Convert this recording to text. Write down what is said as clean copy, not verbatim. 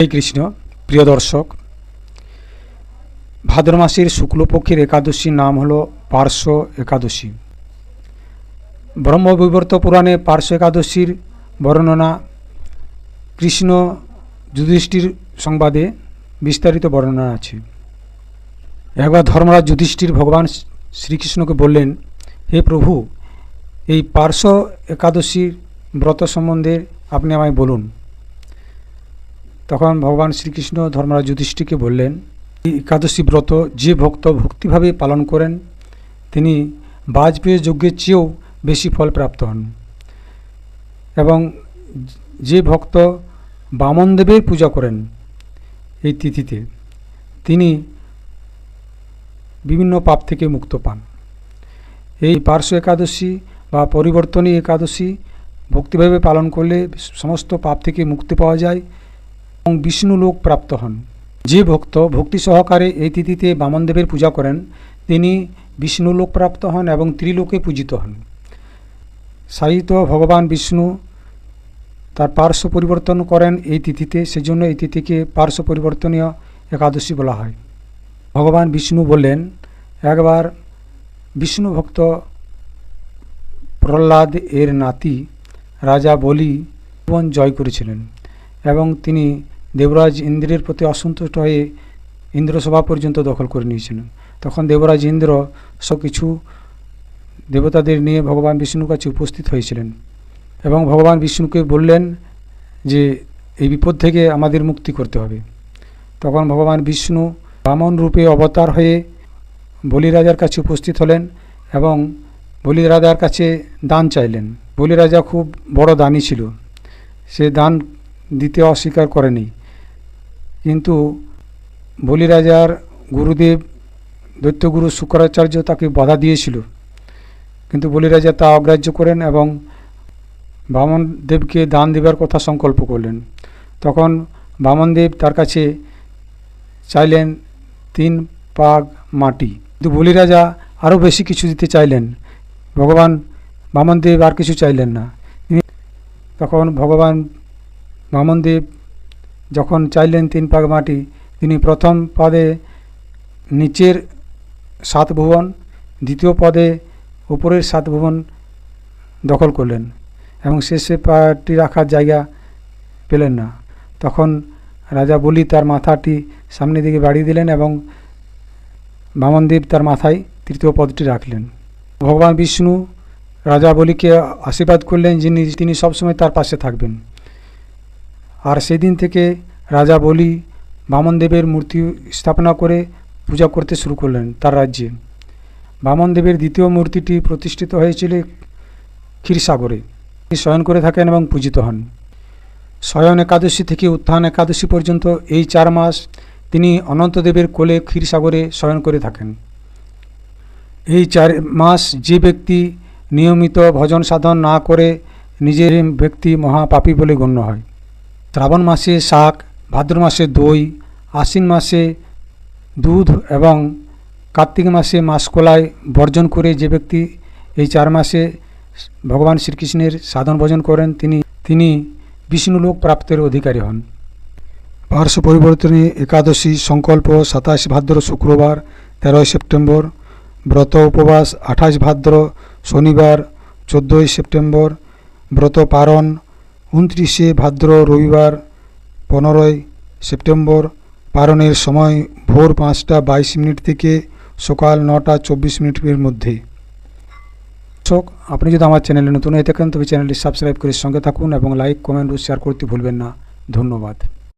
জয় কৃষ্ণ। প্রিয় দর্শক, ভাদ্র মাসের শুক্লপক্ষের একাদশীর নাম হল পার্শ্ব একাদশী। ব্রহ্মবৈবর্ত পুরাণে পার্শ্ব একাদশীর বর্ণনা কৃষ্ণ যুধিষ্ঠির সংবাদে বিস্তারিত বর্ণনা আছে। একবার ধর্মরাজ যুধিষ্ঠির ভগবান শ্রীকৃষ্ণকে বললেন, হে প্রভু, এই পার্শ্ব একাদশীর ব্রত সম্বন্ধে আপনি আমায় বলুন। তখন ভগবান শ্রীকৃষ্ণ ধর্মরাজ যুধিষ্ঠিরকে বললেন, এই একাদশী ব্রত যে ভক্ত ভক্তিভাবে পালন করেন তিনি বাজপেয়ী যজ্ঞের চেয়েও বেশি ফল প্রাপ্ত হন, এবং যে ভক্ত বামনদেবের পূজা করেন এই তিথিতে তিনি বিভিন্ন পাপ থেকে মুক্ত পান। এই পার্শ্ব একাদশী বা পরিবর্তনী একাদশী ভক্তিভাবে পালন করলে সমস্ত পাপ থেকে মুক্তি পাওয়া যায় এবং বিষ্ণু লোক প্রাপ্ত হন। যে ভক্ত ভক্তি সহকারে এই তিথিতে বামনদেবের পূজা করেন তিনি বিষ্ণু লোক প্রাপ্ত হন এবং ত্রিলোকে পূজিত হন। সাহিত্য ভগবান বিষ্ণু তার পার্শ্ব পরিবর্তন করেন এই তিথিতে, সেজন্য এই তিথিকে পার্শ্ব পরিবর্তনীয় একাদশী বলা হয়। ভগবান বিষ্ণু বললেন, একবার বিষ্ণু ভক্ত প্রহ্লাদ এর নাতি রাজা বলি জীবন জয় করেছিলেন এবং তিনি দেবরাজ ইন্দ্রের প্রতি অসন্তুষ্ট হয়ে ইন্দ্রসভা পর্যন্ত দখল করে নিয়েছিলেন। তখন দেবরাজ ইন্দ্র সবকিছু দেবতাদের নিয়ে ভগবান বিষ্ণুর কাছে উপস্থিত হয়েছিলেন এবং ভগবান বিষ্ণুকে বললেন যে এই বিপদ থেকে আমাদের মুক্তি করতে হবে। তখন ভগবান বিষ্ণু বামন রূপে অবতার হয়ে বলি রাজার কাছে উপস্থিত হলেন এবং বলি রাজার কাছে দান চাইলেন। বলি রাজা খুব বড় দানী ছিল, সে দান দিতে অস্বীকার করেনি, কিন্তু বলি রাজার গুরুদেব দৈত্যগুরু শুক্রাচার্য তাকে বাধা দিয়েছিল, কিন্তু বলি রাজা তা অগ্রাহ্য করেন এবং বামনদেবকে দান দেবার কথা সংকল্প করলেন। তখন বামনদেব তার কাছে চাইলেন 3 পাগ মাটি, কিন্তু বলি রাজা আরও বেশি কিছু দিতে চাইলেন। ভগবান বামনদেব আর কিছু চাইলেন না। তখন ভগবান বামনদেব যখন চাইলেন 3 পাগ মাটি, তিনি প্রথম পদে নিচের 7 ভুবন, দ্বিতীয় পদে উপরের 7 ভুবন দখল করলেন এবং শেষে পাটি রাখার জায়গা পেলেন না। তখন রাজা বলি তার মাথাটি সামনের দিকে বাড়িয়ে দিলেন এবং বামনদেব তার মাথায় 3য় পদটি রাখলেন। ভগবান বিষ্ণু রাজা বলিকে আশীর্বাদ করলেন তিনি সবসময় তার পাশে থাকবেন। আর সেদিন থেকে রাজা বলি বামনদেবের মূর্তি স্থাপনা করে পূজা করতে শুরু করলেন তার রাজ্যে। বামনদেবের দ্বিতীয় মূর্তিটি প্রতিষ্ঠিত হয়েছিল ক্ষীরসাগরে। তিনি শয়ন করে থাকেন এবং পূজিত হন। শয়ন একাদশী থেকে উত্থান একাদশী পর্যন্ত এই 4 মাস তিনি অনন্তদেবের কোলে ক্ষীরসাগরে শয়ন করে থাকেন। এই 4 মাস যে ব্যক্তি নিয়মিত ভজন সাধন না করে নিজের ব্যক্তি মহাপাপী বলে গণ্য হয়। শ্রাবণ মাসে শাক, ভাদ্র মাসে দই, আশ্বিন মাসে দুধ এবং কার্তিক মাসে মাসকলাই বর্জন করে যে ব্যক্তি এই 4 মাসে ভগবান শ্রীকৃষ্ণের সাধন ভজন করেন তিনি বিষ্ণুলোক প্রাপ্তের অধিকারী হন। পার্শ্ব পরিবর্তনী একাদশী সংকল্প 27 ভাদ্র শুক্রবার 13 সেপ্টেম্বর, ব্রত উপবাস 28 ভাদ্র শনিবার 14 সেপ্টেম্বর, ব্রত পারণ 29 ভাদ্র রবিবার 15 সেপ্টেম্বর। পারণের সময় ভোর 5:22 থেকে সকাল 9:24 মধ্যে। আপনি যদি আমার চ্যানেলে নতুন হয়ে থাকেন তবে চ্যানেলটি সাবস্ক্রাইব করে সঙ্গে থাকুন এবং লাইক, কমেন্ট ও শেয়ার করতে ভুলবেন না। ধন্যবাদ।